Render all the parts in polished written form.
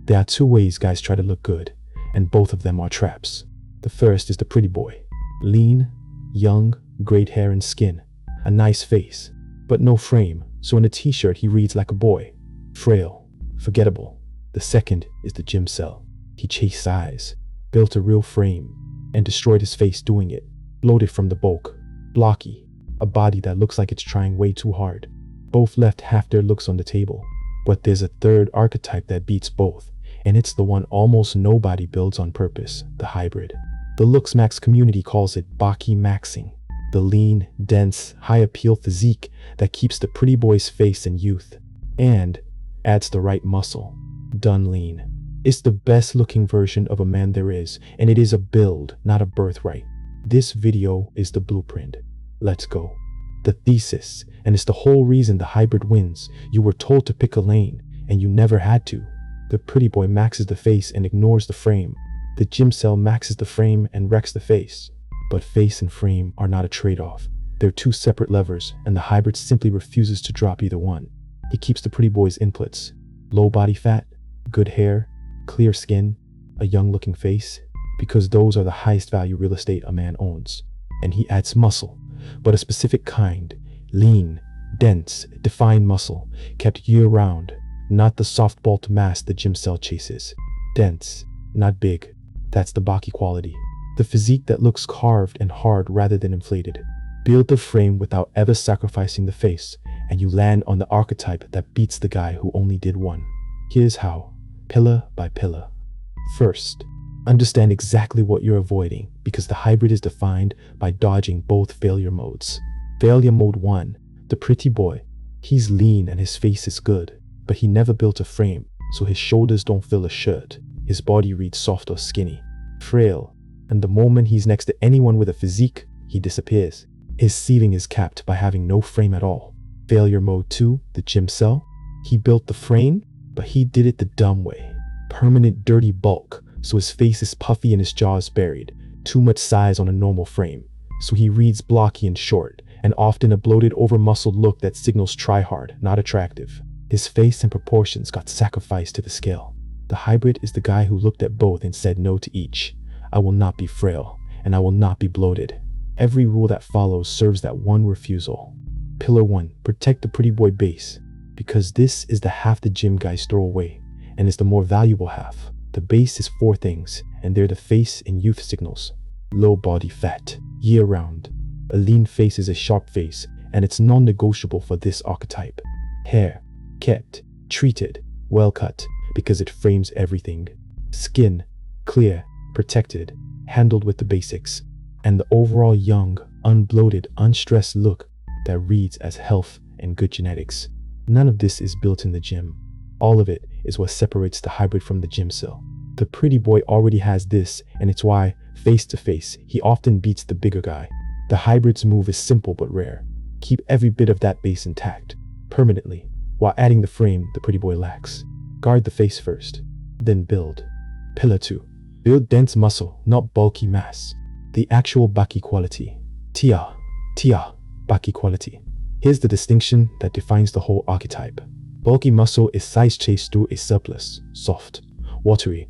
There are two ways guys try to look good, and both of them are traps. The first is the pretty boy. Lean, young, great hair and skin, a nice face, but no frame, so in a t-shirt he reads like a boy. Frail, forgettable. The second is the Gymcel. He chased size, built a real frame, and destroyed his face doing it. Bloated from the bulk, blocky, a body that looks like it's trying way too hard. Both left half their looks on the table. But there's a third archetype that beats both, and it's the one almost nobody builds on purpose, the hybrid. The Looks Max community calls it Baki-Maxxing, the lean, dense, high-appeal physique that keeps the pretty boy's face in youth, and adds the right muscle. Done lean. It's the best-looking version of a man there is, and it is a build, not a birthright. This video is the blueprint. Let's go. The thesis, and it's the whole reason the hybrid wins. You were told to pick a lane, and you never had to. The pretty boy maxes the face and ignores the frame. The Gymcel maxes the frame and wrecks the face. But face and frame are not a trade-off. They're two separate levers, and the hybrid simply refuses to drop either one. He keeps the pretty boy's inputs: low body fat, good hair, clear skin, a young-looking face, because those are the highest value real estate a man owns. And he adds muscle, but a specific kind, lean, dense, defined muscle, kept year-round, not the softball to mass the Gymcel chases. Dense, not big. That's the Baki quality. The physique that looks carved and hard rather than inflated. Build the frame without ever sacrificing the face, and you land on the archetype that beats the guy who only did one. Here's how, pillar by pillar. First, understand exactly what you're avoiding, because the hybrid is defined by dodging both failure modes. Failure mode 1, the pretty boy. He's lean and his face is good, but he never built a frame, so his shoulders don't fill a shirt. His body reads soft or skinny. Frail, and the moment he's next to anyone with a physique, he disappears. His ceiling is capped by having no frame at all. Failure mode 2, the Gymcel. He built the frame, but he did it the dumb way. Permanent dirty bulk, so his face is puffy and his jaw is buried. Too much size on a normal frame, so he reads blocky and short, and often a bloated over-muscled look that signals try hard, not attractive. His face and proportions got sacrificed to the scale. The hybrid is the guy who looked at both and said no to each. I will not be frail, and I will not be bloated. Every rule that follows serves that one refusal. Pillar 1, protect the pretty boy base, because this is the half the gym guys throw away, and is the more valuable half. The base is 4 things, and they're the face and youth signals. Low body fat, year-round. A lean face is a sharp face, and it's non-negotiable for this archetype. Hair, kept, treated, well cut, because it frames everything. Skin, clear, protected, handled with the basics. And the overall young, unbloated, unstressed look that reads as health and good genetics. None of this is built in the gym. All of it is what separates the hybrid from the Gymcel. The pretty boy already has this, and it's why, face to face, he often beats the bigger guy. The hybrid's move is simple but rare. Keep every bit of that base intact, permanently, while adding the frame the pretty boy lacks. Guard the face first, then build. Pillar 2. Build dense muscle, not bulky mass. The actual Baki quality. Tia, Baki quality. Here's the distinction that defines the whole archetype. Bulky muscle is size chased through a surplus, soft, watery,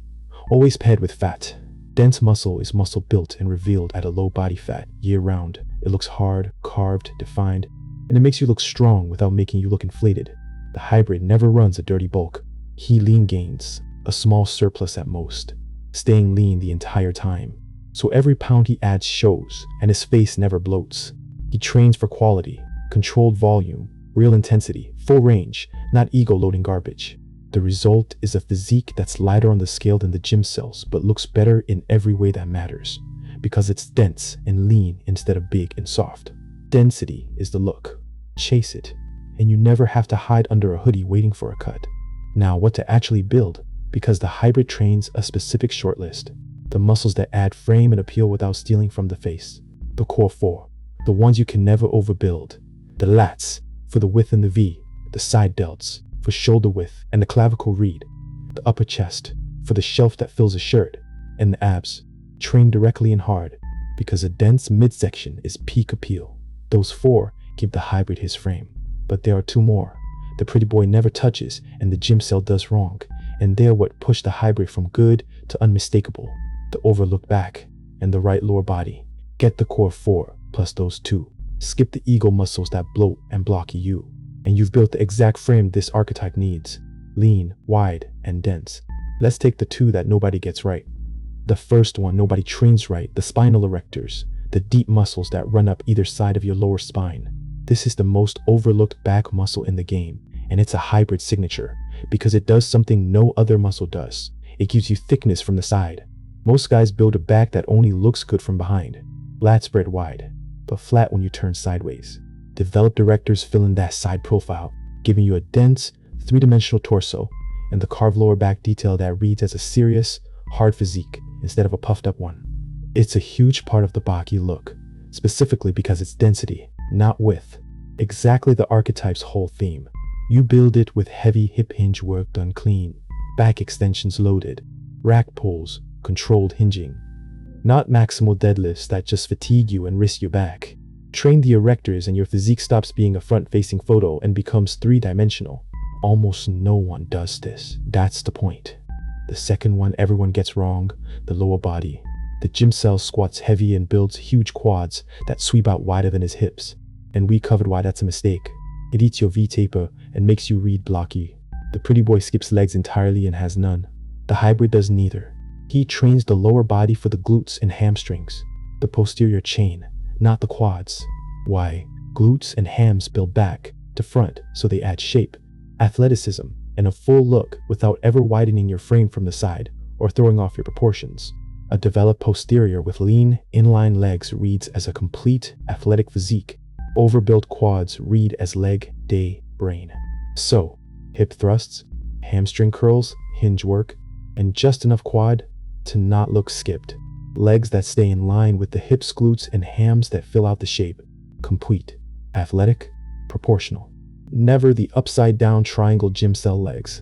always paired with fat. Dense muscle is muscle built and revealed at a low body fat, year-round. It looks hard, carved, defined, and it makes you look strong without making you look inflated. The hybrid never runs a dirty bulk. He lean gains, a small surplus at most, staying lean the entire time. So every pound he adds shows, and his face never bloats. He trains for quality, controlled volume, real intensity, full range, not ego-loading garbage. The result is a physique that's lighter on the scale than the Gymcel's, but looks better in every way that matters, because it's dense and lean instead of big and soft. Density is the look. Chase it, and you never have to hide under a hoodie waiting for a cut. Now, what to actually build, because the hybrid trains a specific shortlist. The muscles that add frame and appeal without stealing from the face. The core 4, the ones you can never overbuild. The lats, for the width and the V. The side delts, for shoulder width and the clavicle read. The upper chest, for the shelf that fills a shirt. And the abs, trained directly and hard, because a dense midsection is peak appeal. Those 4 give the hybrid his frame. But there are 2 more. The pretty boy never touches, and the Gymcel does wrong. And they're what push the hybrid from good to unmistakable. The overlooked back and the right lower body. Get the core 4 plus those 2. Skip the ego muscles that bloat and block you. And you've built the exact frame this archetype needs. Lean, wide, and dense. Let's take the 2 that nobody gets right. The first one nobody trains right, the spinal erectors, the deep muscles that run up either side of your lower spine. This is the most overlooked back muscle in the game, and it's a hybrid signature because it does something no other muscle does. It gives you thickness from the side. Most guys build a back that only looks good from behind. Lat spread wide, but flat when you turn sideways. Developed erectors fill in that side profile, giving you a dense, three-dimensional torso and the carved lower back detail that reads as a serious, hard physique instead of a puffed up one. It's a huge part of the Baki look, specifically because it's density, not width. Exactly the archetype's whole theme. You build it with heavy hip hinge work done clean, back extensions loaded, rack pulls, controlled hinging. Not maximal deadlifts that just fatigue you and risk your back. Train the erectors and your physique stops being a front-facing photo and becomes three-dimensional. Almost no one does this. That's the point. The second one everyone gets wrong, the lower body. The Gymcel squats heavy and builds huge quads that sweep out wider than his hips. And we covered why that's a mistake. It eats your V-taper and makes you read blocky. The pretty boy skips legs entirely and has none. The hybrid does neither. He trains the lower body for the glutes and hamstrings, the posterior chain, not the quads. Why? Glutes and hams build back to front so they add shape, athleticism, and a full look without ever widening your frame from the side or throwing off your proportions. A developed posterior with lean, inline legs reads as a complete athletic physique. Overbuilt quads read as leg, day, brain. So, hip thrusts, hamstring curls, hinge work, and just enough quad to not look skipped. Legs that stay in line with the hips, glutes, and hams that fill out the shape. Complete, athletic, proportional. Never the upside down triangle Gymcel legs.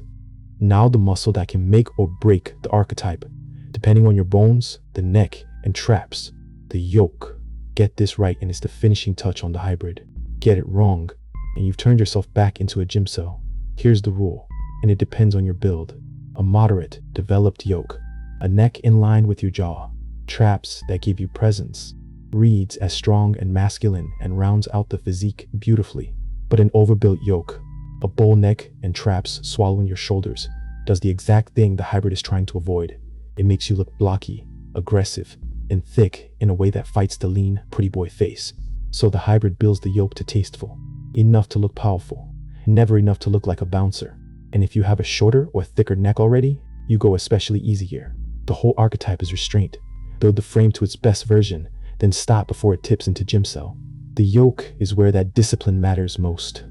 Now the muscle that can make or break the archetype, depending on your bones, the neck, and traps. The yoke. Get this right and it's the finishing touch on the hybrid. Get it wrong, and you've turned yourself back into a Gymcel. Here's the rule, and it depends on your build. A moderate, developed yoke. A neck in line with your jaw. Traps that give you presence. Reads as strong and masculine and rounds out the physique beautifully. But an overbuilt yoke, a bull neck and traps swallowing your shoulders, does the exact thing the hybrid is trying to avoid. It makes you look blocky, aggressive, and thick in a way that fights the lean, pretty boy face. So the hybrid builds the yoke to tasteful, enough to look powerful, never enough to look like a bouncer. And if you have a shorter or thicker neck already, you go especially easy here. The whole archetype is restraint. Build the frame to its best version, then stop before it tips into Gymcel. The yoke is where that discipline matters most.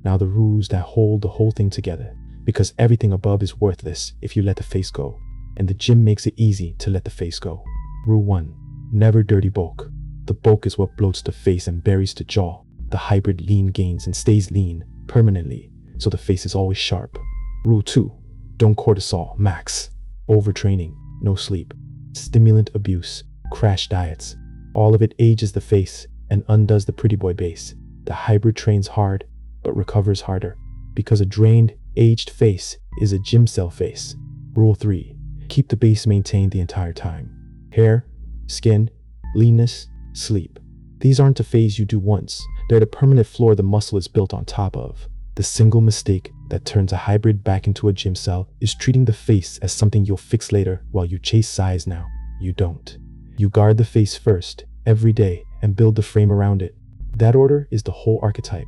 Now the rules that hold the whole thing together, because everything above is worthless if you let the face go, and the gym makes it easy to let the face go. Rule 1. Never dirty bulk. The bulk is what bloats the face and buries the jaw. The hybrid lean gains and stays lean permanently, so the face is always sharp. Rule 2. Don't cortisol, max. Overtraining, no sleep, stimulant abuse, crash diets. All of it ages the face and undoes the pretty boy base. The hybrid trains hard, but recovers harder, because a drained, aged face is a Gymcel face. Rule 3. Keep the base maintained the entire time. Hair, skin, leanness, sleep. These aren't a phase you do once. They're the permanent floor the muscle is built on top of. The single mistake that turns a hybrid back into a Gymcel is treating the face as something you'll fix later while you chase size now. You don't. You guard the face first, every day, and build the frame around it. That order is the whole archetype.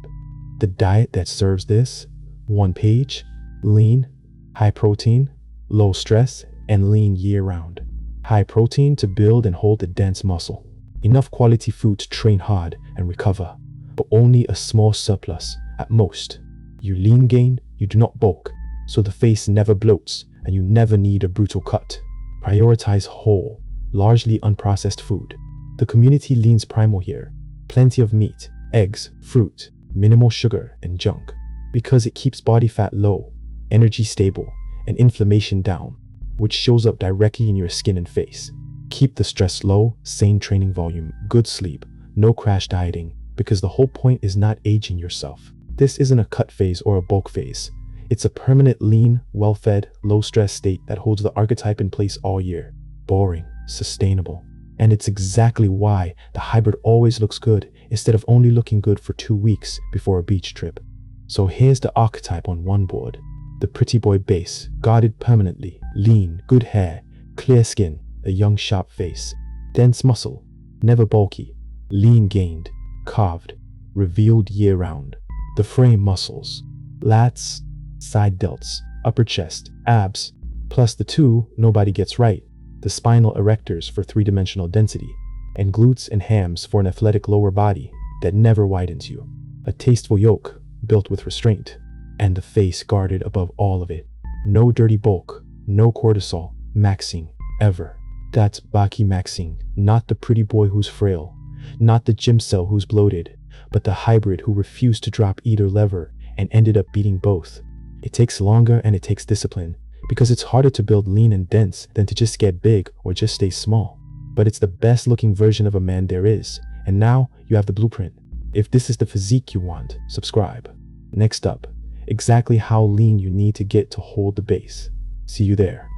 The diet that serves this: 1 page, lean, high protein, low stress, and lean year-round. High protein to build and hold the dense muscle. Enough quality food to train hard and recover, but only a small surplus at most. You lean gain, you do not bulk, so the face never bloats and you never need a brutal cut. Prioritize whole, largely unprocessed food. The community leans primal here. Plenty of meat, eggs, fruit, minimal sugar and junk, because it keeps body fat low, energy stable, and inflammation down, which shows up directly in your skin and face. Keep the stress low, sane training volume, good sleep, no crash dieting, because the whole point is not aging yourself. This isn't a cut phase or a bulk phase. It's a permanent, lean, well-fed, low-stress state that holds the archetype in place all year. Boring, sustainable. And it's exactly why the hybrid always looks good instead of only looking good for 2 weeks before a beach trip. So here's the archetype on one board. The pretty boy base, guarded permanently, lean, good hair, clear skin, a young sharp face, dense muscle, never bulky, lean gained, carved, revealed year-round. The frame muscles, lats, side delts, upper chest, abs, plus the two nobody gets right, the spinal erectors for three-dimensional density, and glutes and hams for an athletic lower body that never widens you. A tasteful yoke, built with restraint, and the face guarded above all of it. No dirty bulk, no cortisol, maxing, ever. That's Baki-Maxxing, not the pretty boy who's frail, not the Gymcel who's bloated, but the hybrid who refused to drop either lever and ended up beating both. It takes longer and it takes discipline, because it's harder to build lean and dense than to just get big or just stay small. But it's the best looking version of a man there is, and now you have the blueprint. If this is the physique you want, subscribe. Next up, exactly how lean you need to get to hold the base. See you there.